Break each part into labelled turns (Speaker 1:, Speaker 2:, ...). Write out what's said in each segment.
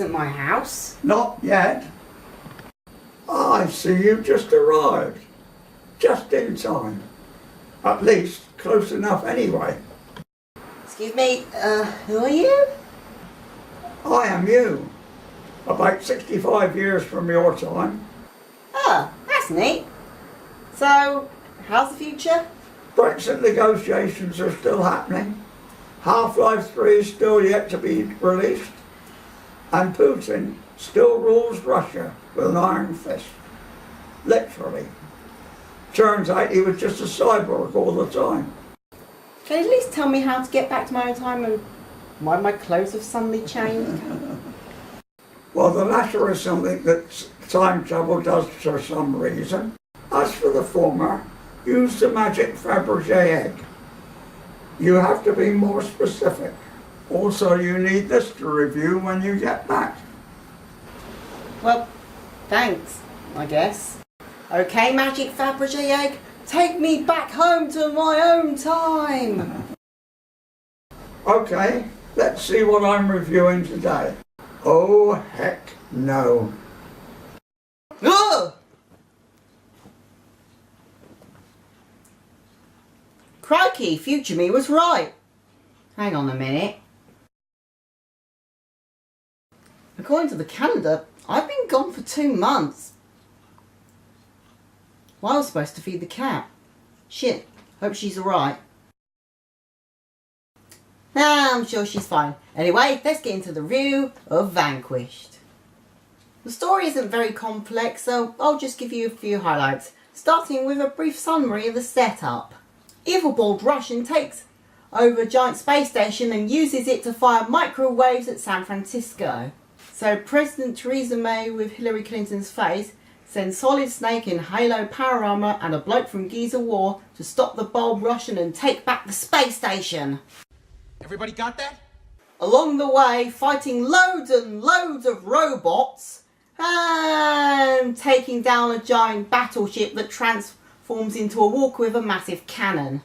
Speaker 1: isn't my house.
Speaker 2: Not yet. I see you've just arrived. Just in time. At least close enough anyway.
Speaker 1: Excuse me, who are you?
Speaker 2: I am you. About 65 years from your time.
Speaker 1: Oh, that's neat. So, how's the future?
Speaker 2: Brexit negotiations are still happening. Half-Life 3 is still yet to be released. And Putin still rules Russia with an iron fist. Literally. Turns out he was just a cyborg all the time.
Speaker 1: Can you at least tell me how to get back to my own time and why my clothes have suddenly changed?
Speaker 2: Well, the latter is something that time travel does for some reason. As for the former, use the magic Fabergé egg. You have to be more specific. Also, you need this to review when you get back.
Speaker 1: Well, thanks, I guess. Okay, magic Fabergé egg, take me back home to my own time.
Speaker 2: Okay, let's see what I'm reviewing today. Oh, heck no.
Speaker 1: Ugh! Crikey, future me was right. Hang on a minute. According to the calendar, I've been gone for 2 months. Well, I was supposed to feed the cat. Shit, hope she's alright. Nah, I'm sure she's fine. Anyway, let's get into the review of Vanquished. The story isn't very complex, so I'll just give you a few highlights, starting with a brief summary of the setup. Evil-bald Russian takes over a giant space station and uses it to fire microwaves at San Francisco. So President Theresa May with Hillary Clinton's face sends Solid Snake in Halo power armor and a bloke from Giza War to stop the bold Russian and take back the space station.
Speaker 3: Everybody got that?
Speaker 1: Along the way, fighting loads and loads of robots and taking down a giant battleship that transforms into a walker with a massive cannon.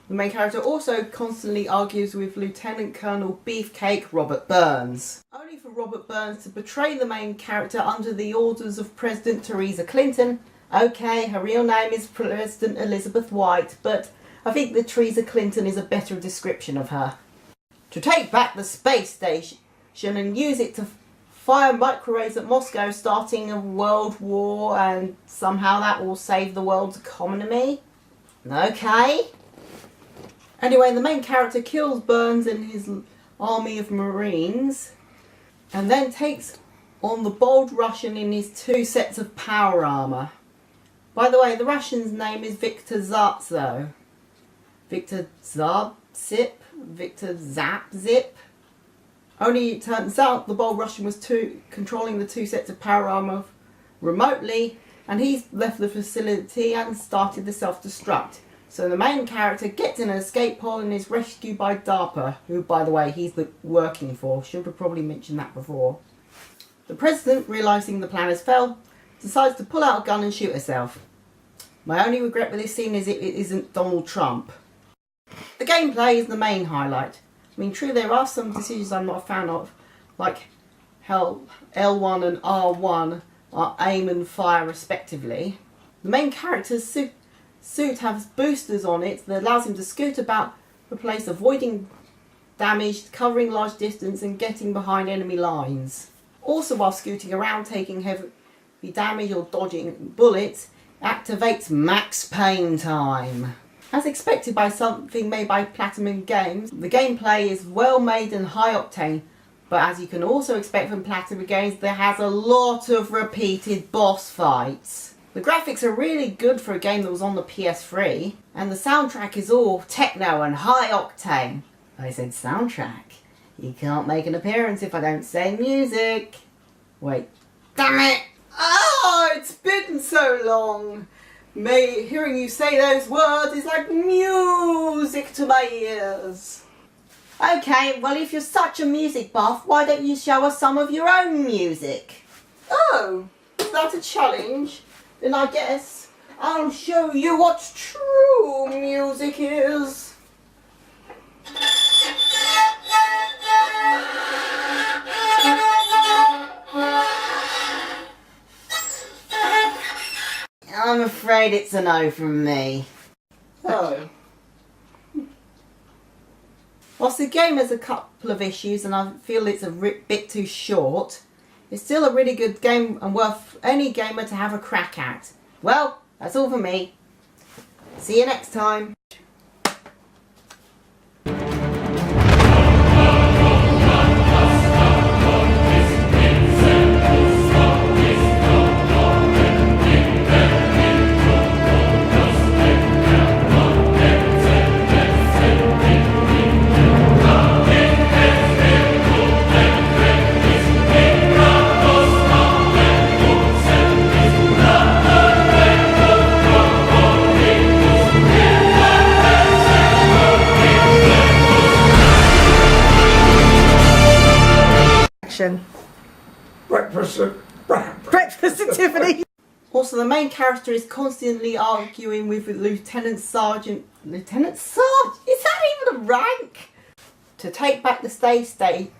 Speaker 1: The main character also constantly argues with Lieutenant Colonel Beefcake Robert Burns. Only for Robert Burns to betray the main character under the orders of President Theresa Clinton. Okay, her real name is President Elizabeth White, but I think that Theresa Clinton is a better description of her. To take back the space station and use it to fire microwaves at Moscow, starting a world war, and somehow that will save the world's economy. Okay. Anyway, the main character kills Burns and his army of Marines and then takes on the bold Russian in his 2 sets of power armour. By the way, the Russian's name is Victor Zartzo. Victor Zabzip? Victor Zapzip? Only it turns out the bold Russian was controlling the 2 sets of power armour remotely, and he's left the facility and started the self-destruct. So the main character gets in an escape pod and is rescued by DARPA, who, by the way, he's working for. Should have probably mentioned that before. The president, realising the plan has failed, decides to pull out a gun and shoot herself. My only regret with this scene is it isn't Donald Trump. The gameplay is the main highlight. I mean, true, there are some decisions I'm not a fan of, like how L1 and R1 are aim and fire respectively. The main character's suit has boosters on it that allows him to scoot about the place, avoiding damage, covering large distance and getting behind enemy lines. Also, while scooting around, taking heavy damage or dodging bullets, activates max pain time. As expected by something made by Platinum Games, the gameplay is well made and high octane, but as you can also expect from Platinum Games, there has a lot of repeated boss fights. The graphics are really good for a game that was on the PS3, and the soundtrack is all techno and high octane. I said soundtrack. You can't make an appearance if I don't say music. Wait. Damn it! Oh, it's been so long. Hearing you say those words is like music to my ears. Okay, well if you're such a music buff, why don't you show us some of your own music? Oh, is that a challenge? Then I guess I'll show you what true music is. I'm afraid it's a no from me. Oh. Whilst the game has a couple of issues and I feel it's a bit too short, it's still a really good game and worth any gamer to have a crack at. Well, that's all for me. See you next time.
Speaker 2: Breakfast at Tiffany.
Speaker 1: Also, the main character is constantly arguing with Lieutenant Sergeant. Lieutenant Sergeant? Is that even a rank? To take back the station.